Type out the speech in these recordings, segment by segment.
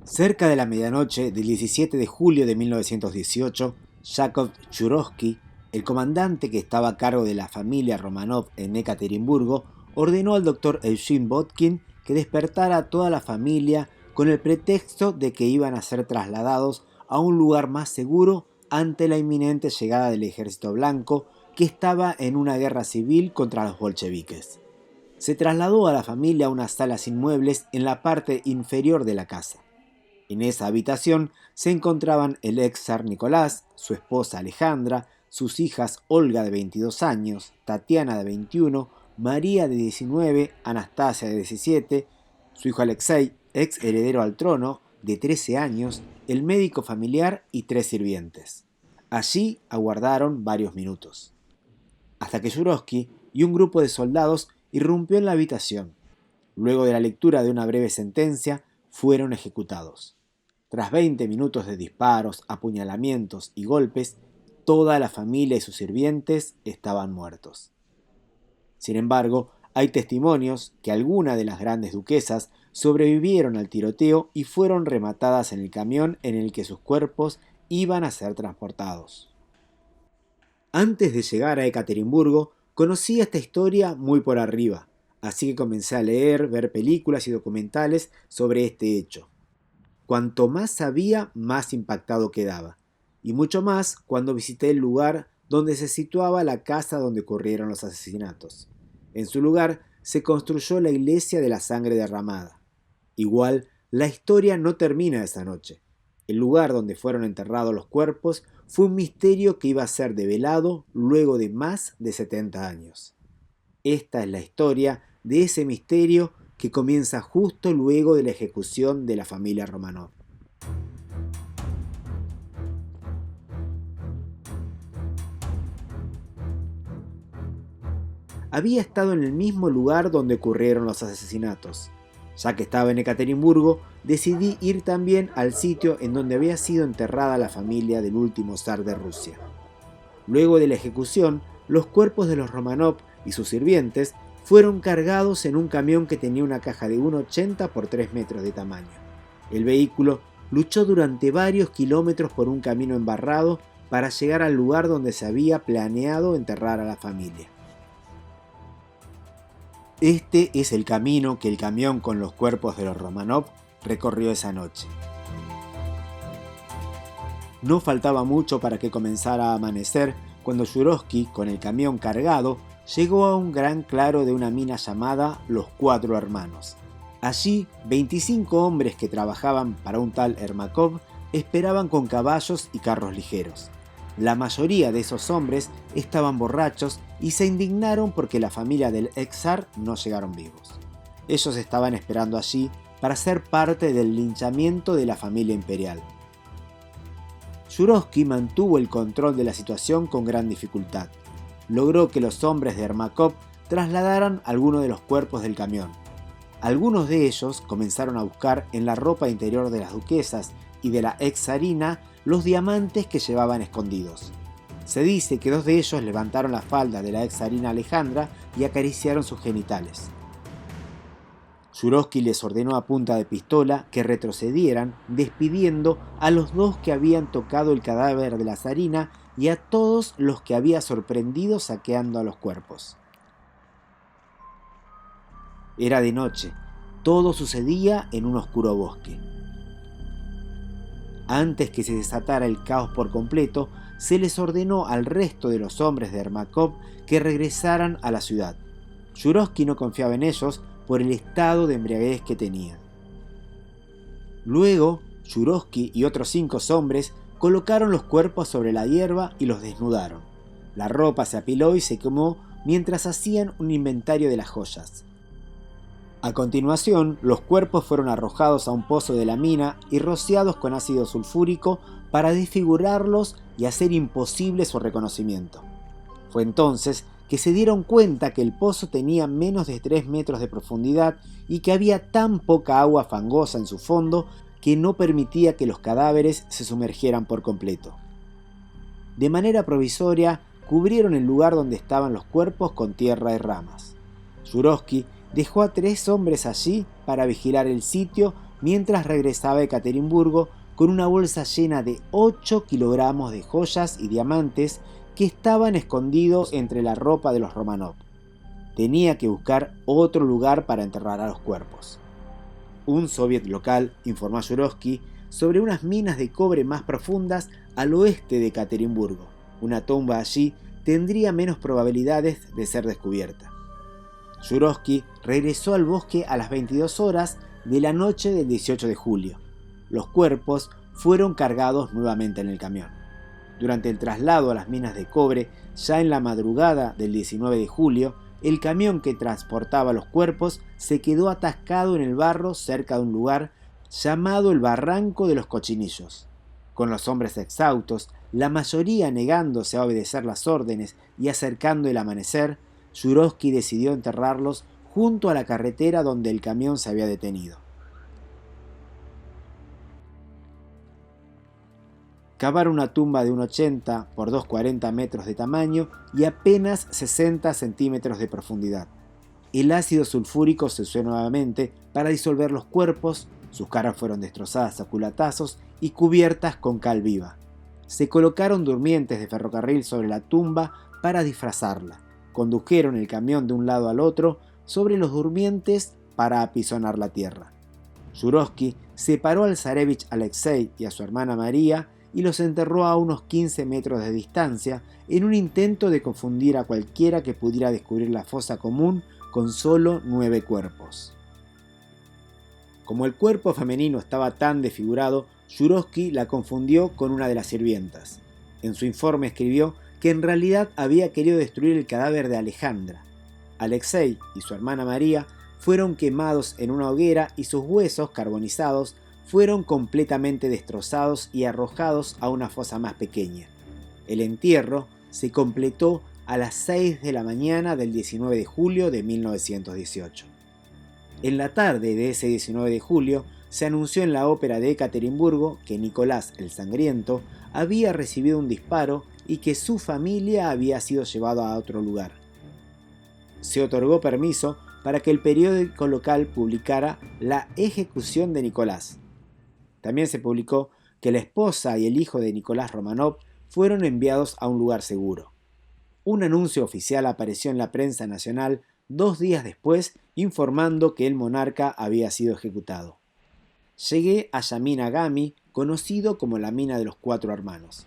Cerca de la medianoche del 17 de julio de 1918, Yakov Churovsky, el comandante que estaba a cargo de la familia Romanov en Ekaterimburgo, ordenó al doctor Eugene Botkin que despertara a toda la familia con el pretexto de que iban a ser trasladados a un lugar más seguro ante la inminente llegada del ejército blanco que estaba en una guerra civil contra los bolcheviques. Se trasladó a la familia a una sala sin muebles en la parte inferior de la casa. En esa habitación se encontraban el ex zar Nicolás, su esposa Alejandra, sus hijas Olga de 22 años, Tatiana de 21, María de 19, Anastasia de 17, su hijo Alexei, ex heredero al trono, de 13 años, el médico familiar y 3 sirvientes. Allí aguardaron varios minutos, hasta que Yurovsky y un grupo de soldados irrumpió en la habitación. Luego de la lectura de una breve sentencia, fueron ejecutados. Tras 20 minutos de disparos, apuñalamientos y golpes, toda la familia y sus sirvientes estaban muertos. Sin embargo, hay testimonios que algunas de las grandes duquesas sobrevivieron al tiroteo y fueron rematadas en el camión en el que sus cuerpos iban a ser transportados. Antes de llegar a Ekaterimburgo, conocí esta historia muy por arriba, así que comencé a leer, ver películas y documentales sobre este hecho. Cuanto más sabía, más impactado quedaba, y mucho más cuando visité el lugar donde se situaba la casa donde ocurrieron los asesinatos. En su lugar se construyó la iglesia de la sangre derramada. Igual, la historia no termina esa noche. El lugar donde fueron enterrados los cuerpos fue un misterio que iba a ser develado luego de más de 70 años. Esta es la historia de ese misterio que comienza justo luego de la ejecución de la familia Romanov. Había estado en el mismo lugar donde ocurrieron los asesinatos. Ya que estaba en Ekaterimburgo, decidí ir también al sitio en donde había sido enterrada la familia del último zar de Rusia. Luego de la ejecución, los cuerpos de los Romanov y sus sirvientes fueron cargados en un camión que tenía una caja de 1,80 por 3 metros de tamaño. El vehículo luchó durante varios kilómetros por un camino embarrado para llegar al lugar donde se había planeado enterrar a la familia. Este es el camino que el camión con los cuerpos de los Romanov recorrió esa noche. No faltaba mucho para que comenzara a amanecer cuando Yurovsky, con el camión cargado, llegó a un gran claro de una mina llamada Los Cuatro Hermanos. Allí, 25 hombres que trabajaban para un tal Ermakov esperaban con caballos y carros ligeros. La mayoría de esos hombres estaban borrachos y se indignaron porque la familia del ex zar no llegaron vivos. Ellos estaban esperando allí para ser parte del linchamiento de la familia imperial. Yurovsky mantuvo el control de la situación con gran dificultad. Logró que los hombres de Ermakov trasladaran algunos de los cuerpos del camión. Algunos de ellos comenzaron a buscar en la ropa interior de las duquesas y de la ex zarina los diamantes que llevaban escondidos. Se dice que 2 de ellos levantaron la falda de la ex zarina Alejandra y acariciaron sus genitales. Yurovsky les ordenó a punta de pistola que retrocedieran, despidiendo a los 2 que habían tocado el cadáver de la zarina y a todos los que había sorprendido saqueando a los cuerpos. Era de noche, todo sucedía en un oscuro bosque. Antes que se desatara el caos por completo, se les ordenó al resto de los hombres de Ermakov que regresaran a la ciudad. Yurovsky no confiaba en ellos por el estado de embriaguez que tenían. Luego, Yurovsky y otros 5 hombres colocaron los cuerpos sobre la hierba y los desnudaron. La ropa se apiló y se quemó mientras hacían un inventario de las joyas. A continuación, los cuerpos fueron arrojados a un pozo de la mina y rociados con ácido sulfúrico para desfigurarlos y hacer imposible su reconocimiento. Fue entonces que se dieron cuenta que el pozo tenía menos de 3 metros de profundidad y que había tan poca agua fangosa en su fondo que no permitía que los cadáveres se sumergieran por completo. De manera provisoria, cubrieron el lugar donde estaban los cuerpos con tierra y ramas. Yurovsky dejó a 3 hombres allí para vigilar el sitio mientras regresaba de Ekaterimburgo con una bolsa llena de 8 kilogramos de joyas y diamantes que estaban escondidos entre la ropa de los Romanov. Tenía que buscar otro lugar para enterrar a los cuerpos. Un soviet local informó a Yurovsky sobre unas minas de cobre más profundas al oeste de Ekaterimburgo. Una tumba allí tendría menos probabilidades de ser descubierta. Yurovsky regresó al bosque a las 22 horas de la noche del 18 de julio. Los cuerpos fueron cargados nuevamente en el camión. Durante el traslado a las minas de cobre, ya en la madrugada del 19 de julio, el camión que transportaba los cuerpos se quedó atascado en el barro cerca de un lugar llamado el Barranco de los Cochinillos. Con los hombres exhaustos, la mayoría negándose a obedecer las órdenes y acercando el amanecer, Yurovsky decidió enterrarlos junto a la carretera donde el camión se había detenido. Cavaron una tumba de 1,80 por 2,40 metros de tamaño y apenas 60 centímetros de profundidad. El ácido sulfúrico se usó nuevamente para disolver los cuerpos, sus caras fueron destrozadas a culatazos y cubiertas con cal viva. Se colocaron durmientes de ferrocarril sobre la tumba para disfrazarla. Condujeron el camión de un lado al otro sobre los durmientes para apisonar la tierra. Yurovsky separó al zarevich Alexei y a su hermana María y los enterró a unos 15 metros de distancia en un intento de confundir a cualquiera que pudiera descubrir la fosa común con solo 9 cuerpos. Como el cuerpo femenino estaba tan desfigurado, Yurovsky la confundió con una de las sirvientas. En su informe escribió que en realidad había querido destruir el cadáver de Alejandra. Alexei y su hermana María fueron quemados en una hoguera y sus huesos carbonizados fueron completamente destrozados y arrojados a una fosa más pequeña. El entierro se completó a las 6 de la mañana del 19 de julio de 1918. En la tarde de ese 19 de julio se anunció en la ópera de Ekaterimburgo que Nicolás el Sangriento había recibido un disparo y que su familia había sido llevada a otro lugar. Se otorgó permiso para que el periódico local publicara la ejecución de Nicolás. También se publicó que la esposa y el hijo de Nicolás Romanov fueron enviados a un lugar seguro. Un anuncio oficial apareció en la prensa nacional 2 días después informando que el monarca había sido ejecutado. Llegué a Yamina Gami, conocido como la mina de los 4 hermanos.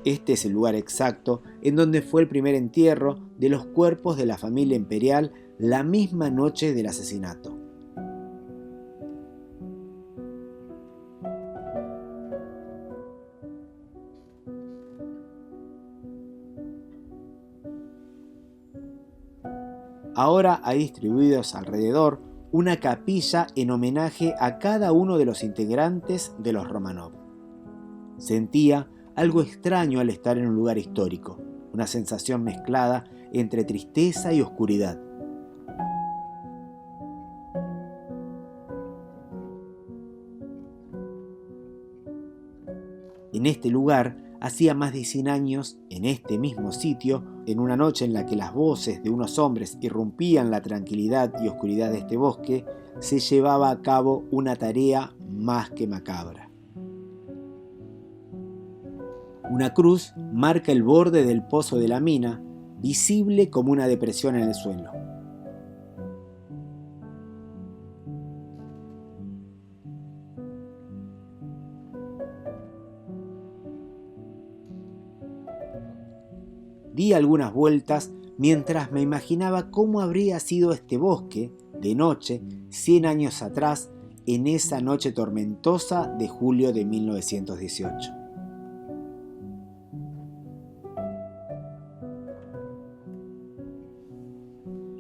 Este es el lugar exacto en donde fue el primer entierro de los cuerpos de la familia imperial la misma noche del asesinato. Ahora hay distribuidos alrededor una capilla en homenaje a cada uno de los integrantes de los Romanov. Sentía algo extraño al estar en un lugar histórico, una sensación mezclada entre tristeza y oscuridad. En este lugar, hacía más de 100 años, en este mismo sitio, en una noche en la que las voces de unos hombres irrumpían la tranquilidad y oscuridad de este bosque, se llevaba a cabo una tarea más que macabra. Una cruz marca el borde del pozo de la mina, visible como una depresión en el suelo. Di algunas vueltas mientras me imaginaba cómo habría sido este bosque, de noche, 100 años atrás, en esa noche tormentosa de julio de 1918.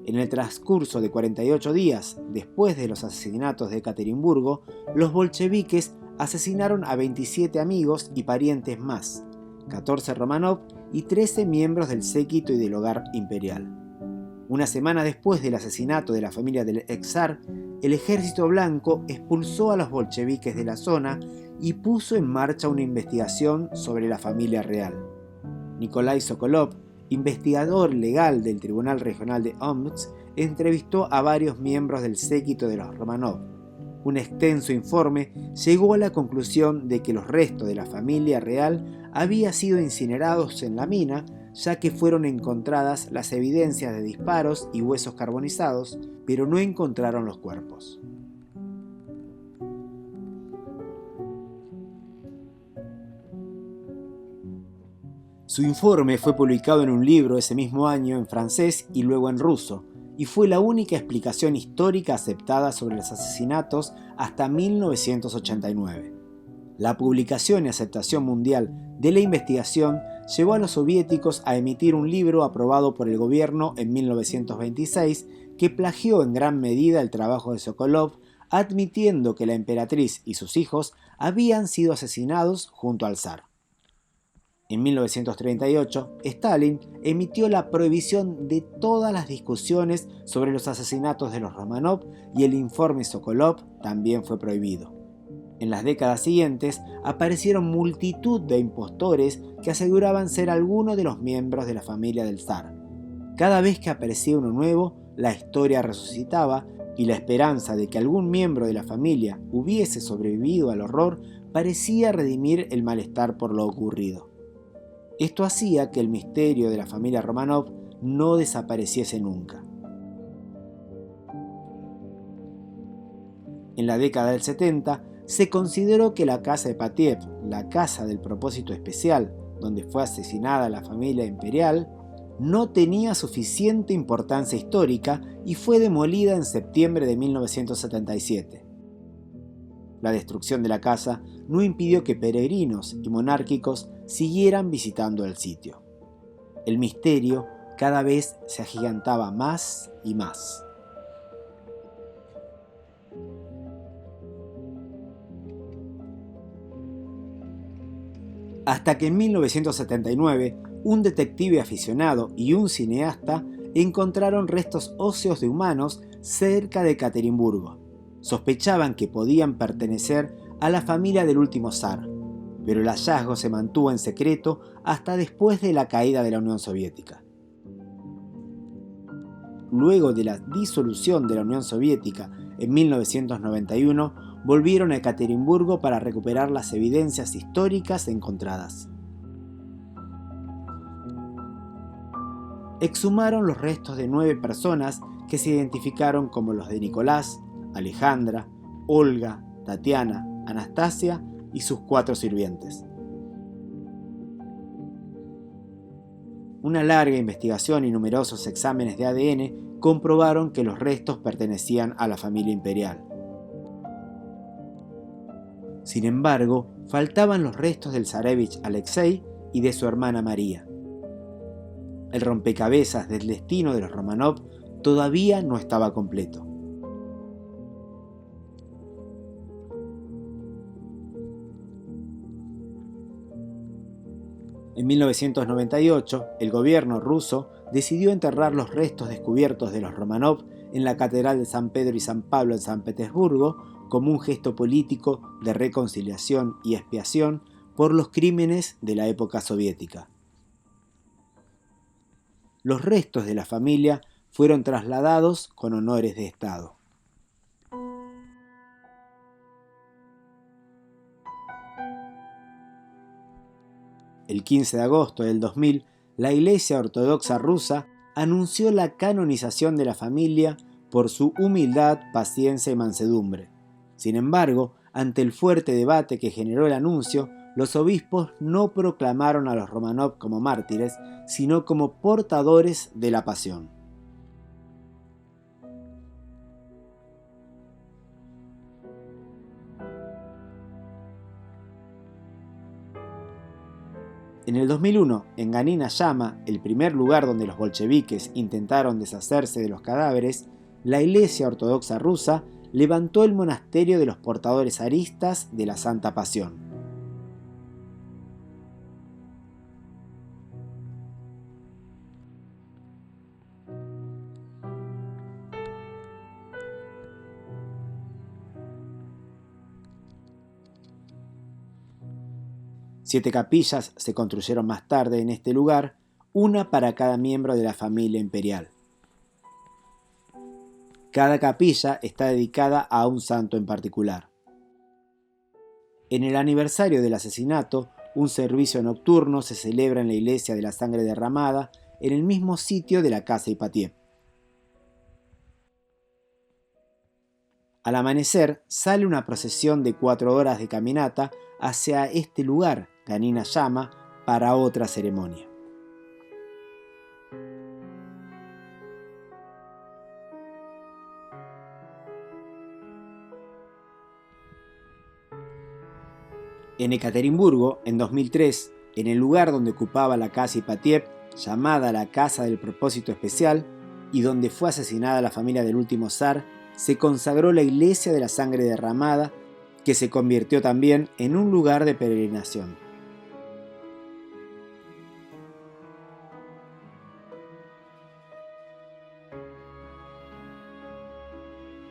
En el transcurso de 48 días después de los asesinatos de Ekaterimburgo, los bolcheviques asesinaron a 27 amigos y parientes más, 14 Romanov y 13 miembros del séquito y del hogar imperial. Una semana después del asesinato de la familia del ex zar, el ejército blanco expulsó a los bolcheviques de la zona y puso en marcha una investigación sobre la familia real. Nikolai Sokolov, investigador legal del Tribunal Regional de Omsk, entrevistó a varios miembros del séquito de los Romanov. Un extenso informe llegó a la conclusión de que los restos de la familia real habían sido incinerados en la mina, ya que fueron encontradas las evidencias de disparos y huesos carbonizados, pero no encontraron los cuerpos. Su informe fue publicado en un libro ese mismo año en francés y luego en ruso, y fue la única explicación histórica aceptada sobre los asesinatos hasta 1989. La publicación y aceptación mundial de la investigación llevó a los soviéticos a emitir un libro aprobado por el gobierno en 1926 que plagió en gran medida el trabajo de Sokolov, admitiendo que la emperatriz y sus hijos habían sido asesinados junto al zar. En 1938, Stalin emitió la prohibición de todas las discusiones sobre los asesinatos de los Romanov y el informe Sokolov también fue prohibido. En las décadas siguientes aparecieron multitud de impostores que aseguraban ser alguno de los miembros de la familia del zar. Cada vez que aparecía uno nuevo, la historia resucitaba y la esperanza de que algún miembro de la familia hubiese sobrevivido al horror parecía redimir el malestar por lo ocurrido. Esto hacía que el misterio de la familia Romanov no desapareciese nunca. En la década del 70, se consideró que la casa de Patiev, la casa del propósito especial, donde fue asesinada la familia imperial, no tenía suficiente importancia histórica y fue demolida en septiembre de 1977. La destrucción de la casa no impidió que peregrinos y monárquicos siguieran visitando el sitio. El misterio cada vez se agigantaba más y más. Hasta que en 1979, un detective aficionado y un cineasta encontraron restos óseos de humanos cerca de Ekaterimburgo. Sospechaban que podían pertenecer a la familia del último zar, pero el hallazgo se mantuvo en secreto hasta después de la caída de la Unión Soviética. Luego de la disolución de la Unión Soviética en 1991, volvieron a Ekaterimburgo para recuperar las evidencias históricas encontradas. Exhumaron los restos de 9 personas que se identificaron como los de Nicolás, Alejandra, Olga, Tatiana, Anastasia y sus 4 sirvientes. Una larga investigación y numerosos exámenes de ADN comprobaron que los restos pertenecían a la familia imperial. Sin embargo, faltaban los restos del zarevich Alexei y de su hermana María. El rompecabezas del destino de los Romanov todavía no estaba completo. En 1998, el gobierno ruso decidió enterrar los restos descubiertos de los Romanov en la Catedral de San Pedro y San Pablo en San Petersburgo como un gesto político de reconciliación y expiación por los crímenes de la época soviética. Los restos de la familia fueron trasladados con honores de Estado. El 15 de agosto del 2000, la Iglesia Ortodoxa rusa anunció la canonización de la familia por su humildad, paciencia y mansedumbre. Sin embargo, ante el fuerte debate que generó el anuncio, los obispos no proclamaron a los Romanov como mártires, sino como portadores de la pasión. En el 2001, en Ganina Yama, el primer lugar donde los bolcheviques intentaron deshacerse de los cadáveres, la Iglesia Ortodoxa rusa levantó el monasterio de los portadores zaristas de la Santa Pasión. 7 capillas se construyeron más tarde en este lugar, una para cada miembro de la familia imperial. Cada capilla está dedicada a un santo en particular. En el aniversario del asesinato, un servicio nocturno se celebra en la iglesia de la sangre derramada, en el mismo sitio de la casa Ipatiev. Al amanecer, sale una procesión de 4 horas de caminata hacia este lugar, Ganina llama, para otra ceremonia. En Ekaterimburgo, en 2003, en el lugar donde ocupaba la casa Ipatiev, llamada la Casa del Propósito Especial, y donde fue asesinada la familia del último zar, se consagró la iglesia de la sangre derramada, que se convirtió también en un lugar de peregrinación.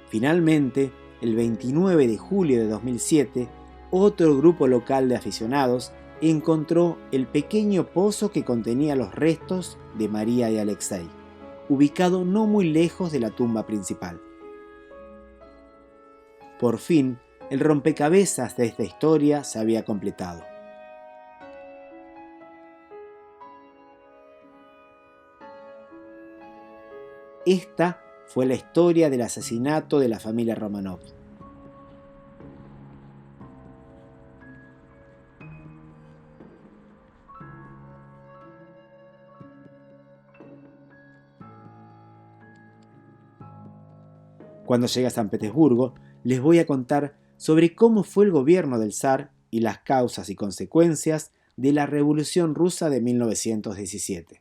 Finalmente, el 29 de julio de 2007, otro grupo local de aficionados encontró el pequeño pozo que contenía los restos de María y Alexei, ubicado no muy lejos de la tumba principal. Por fin, el rompecabezas de esta historia se había completado. Esta fue la historia del asesinato de la familia Romanov. Cuando llegue a San Petersburgo, les voy a contar sobre cómo fue el gobierno del zar y las causas y consecuencias de la Revolución Rusa de 1917.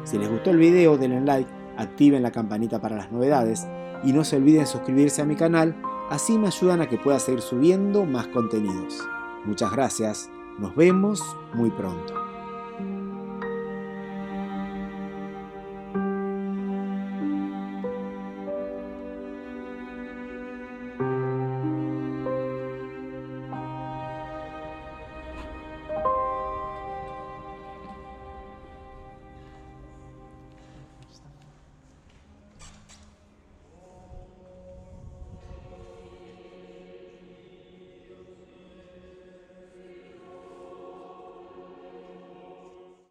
Si les gustó el video, denle like, activen la campanita para las novedades y no se olviden suscribirse a mi canal, así me ayudan a que pueda seguir subiendo más contenidos. Muchas gracias, nos vemos muy pronto.